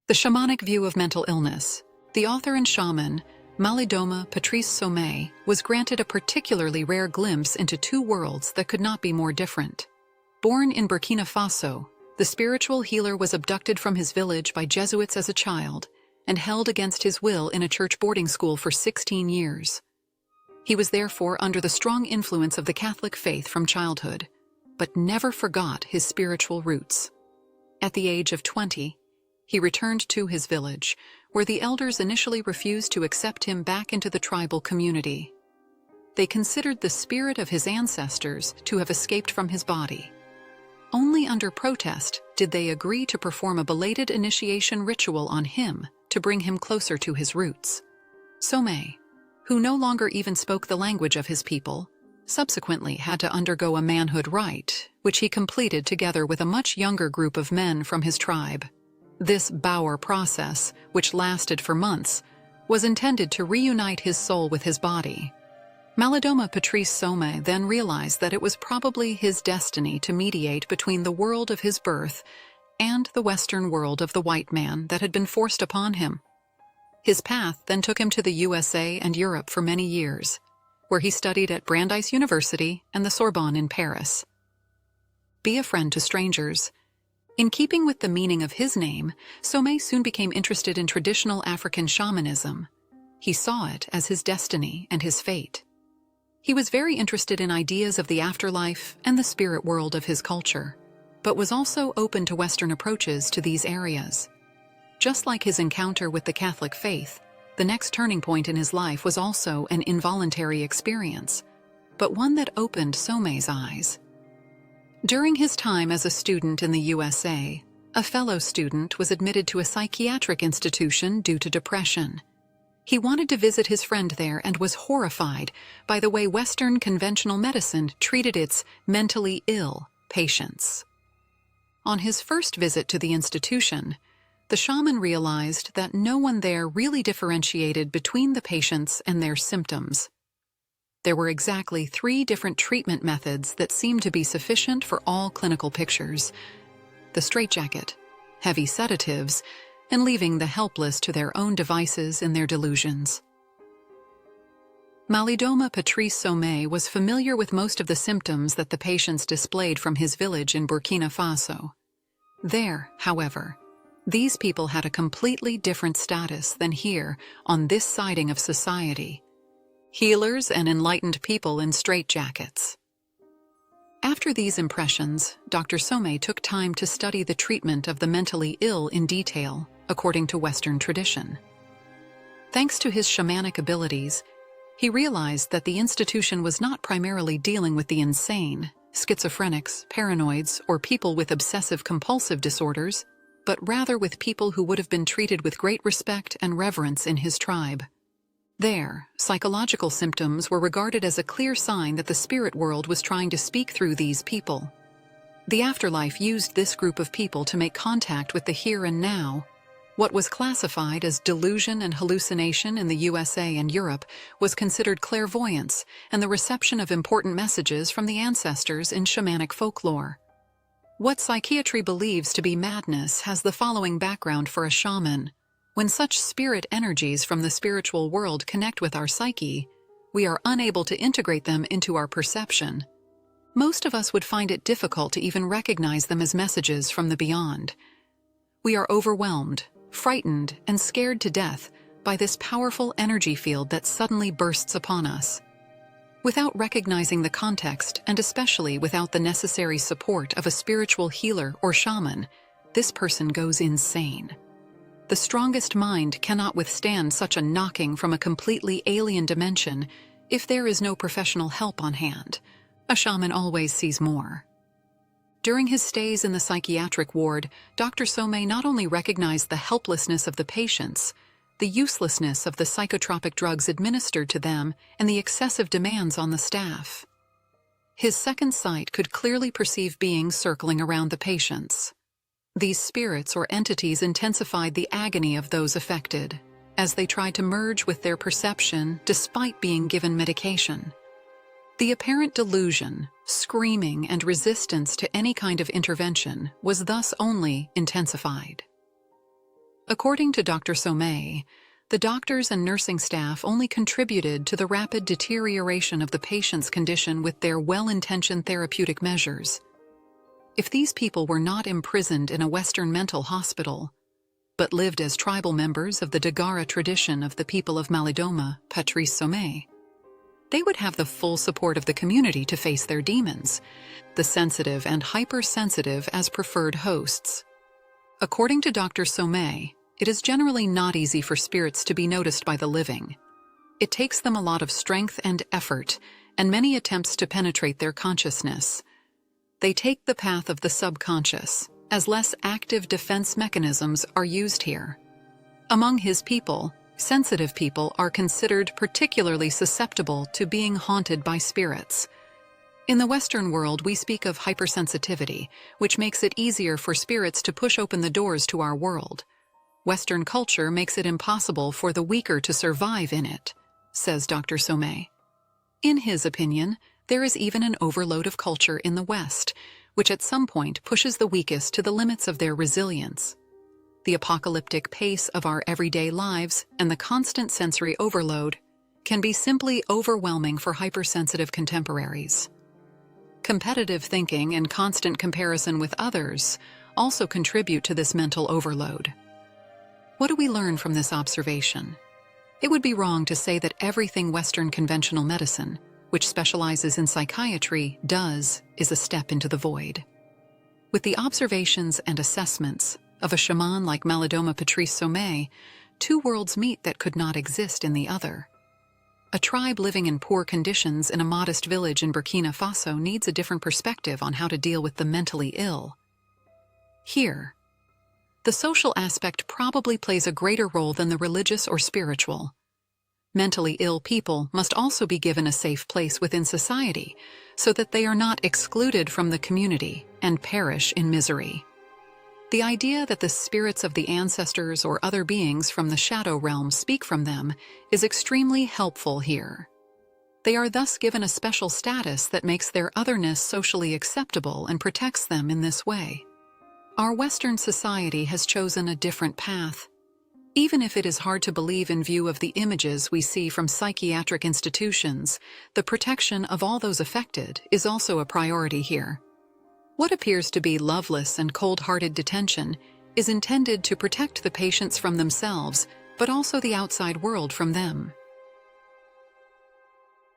The Shamanic View of Mental Illness. The author and shaman, Malidoma Patrice Somé, was granted a particularly rare glimpse into two worlds that could not be more different. Born in Burkina Faso, the spiritual healer was abducted from his village by Jesuits as a child and held against his will in a church boarding school for 16 years. He was therefore under the strong influence of the Catholic faith from childhood, but never forgot his spiritual roots. At the age of 20, he returned to his village, where the elders initially refused to accept him back into the tribal community. They considered the spirit of his ancestors to have escaped from his body. Only under protest did they agree to perform a belated initiation ritual on him to bring him closer to his roots. Somé, who no longer even spoke the language of his people, subsequently had to undergo a manhood rite, which he completed together with a much younger group of men from his tribe. This Bauer process, which lasted for months, was intended to reunite his soul with his body. Malidoma Patrice Somé then realized that it was probably his destiny to mediate between the world of his birth and the Western world of the white man that had been forced upon him. His path then took him to the USA and Europe for many years, where he studied at Brandeis University and the Sorbonne in Paris. Be a friend to strangers. In keeping with the meaning of his name, Somé soon became interested in traditional African shamanism. He saw it as his destiny and his fate. He was very interested in ideas of the afterlife and the spirit world of his culture, but was also open to Western approaches to these areas. Just like his encounter with the Catholic faith, the next turning point in his life was also an involuntary experience, but one that opened Somé's eyes. During his time as a student in the USA, a fellow student was admitted to a psychiatric institution due to depression. He wanted to visit his friend there and was horrified by the way Western conventional medicine treated its mentally ill patients. On his first visit to the institution, the shaman realized that no one there really differentiated between the patients and their symptoms. There were exactly 3 different treatment methods that seemed to be sufficient for all clinical pictures: the straitjacket, heavy sedatives, and leaving the helpless to their own devices and their delusions. Malidoma Patrice Somé was familiar with most of the symptoms that the patients displayed from his village in Burkina Faso. There, however, these people had a completely different status than here on this siding of society: healers and enlightened people in straitjackets. After these impressions, Dr. Somé took time to study the treatment of the mentally ill in detail, according to Western tradition. Thanks to his shamanic abilities, he realized that the institution was not primarily dealing with the insane, schizophrenics, paranoids, or people with obsessive-compulsive disorders, but rather with people who would have been treated with great respect and reverence in his tribe. There, psychological symptoms were regarded as a clear sign that the spirit world was trying to speak through these people. The afterlife used this group of people to make contact with the here and now. What was classified as delusion and hallucination in the USA and Europe was considered clairvoyance and the reception of important messages from the ancestors in shamanic folklore. What psychiatry believes to be madness has the following background for a shaman. When such spirit energies from the spiritual world connect with our psyche, we are unable to integrate them into our perception. Most of us would find it difficult to even recognize them as messages from the beyond. We are overwhelmed, frightened, and scared to death by this powerful energy field that suddenly bursts upon us. Without recognizing the context, and especially without the necessary support of a spiritual healer or shaman, this person goes insane. The strongest mind cannot withstand such a knocking from a completely alien dimension if there is no professional help on hand. A shaman always sees more. During his stays in the psychiatric ward, Dr. Somé not only recognized the helplessness of the patients, the uselessness of the psychotropic drugs administered to them, and the excessive demands on the staff. His second sight could clearly perceive beings circling around the patients. These spirits or entities intensified the agony of those affected, as they tried to merge with their perception despite being given medication. The apparent delusion, screaming, and resistance to any kind of intervention was thus only intensified. According to Dr. Somé, the doctors and nursing staff only contributed to the rapid deterioration of the patient's condition with their well-intentioned therapeutic measures. If these people were not imprisoned in a Western mental hospital, but lived as tribal members of the Dagara tradition of the people of Malidoma Patrice Somé, they would have the full support of the community to face their demons, the sensitive and hypersensitive as preferred hosts. According to Dr. Somé, it is generally not easy for spirits to be noticed by the living. It takes them a lot of strength and effort, and many attempts to penetrate their consciousness. They take the path of the subconscious, as less active defense mechanisms are used here. Among his people, sensitive people are considered particularly susceptible to being haunted by spirits. In the Western world, we speak of hypersensitivity, which makes it easier for spirits to push open the doors to our world. Western culture makes it impossible for the weaker to survive in it, says Dr. Somé. In his opinion, there is even an overload of culture in the West, which at some point pushes the weakest to the limits of their resilience. The apocalyptic pace of our everyday lives and the constant sensory overload can be simply overwhelming for hypersensitive contemporaries. Competitive thinking and constant comparison with others also contribute to this mental overload. What do we learn from this observation? It would be wrong to say that everything Western conventional medicine, which specializes in psychiatry, does is a step into the void. With the observations and assessments of a shaman like Malidoma Patrice Somé, two worlds meet that could not exist in the other. A tribe living in poor conditions in a modest village in Burkina Faso needs a different perspective on how to deal with the mentally ill. Here, the social aspect probably plays a greater role than the religious or spiritual. Mentally ill people must also be given a safe place within society so that they are not excluded from the community and perish in misery. The idea that the spirits of the ancestors or other beings from the shadow realm speak from them is extremely helpful here. They are thus given a special status that makes their otherness socially acceptable and protects them in this way. Our Western society has chosen a different path. Even if it is hard to believe in view of the images we see from psychiatric institutions, the protection of all those affected is also a priority here. What appears to be loveless and cold-hearted detention is intended to protect the patients from themselves, but also the outside world from them.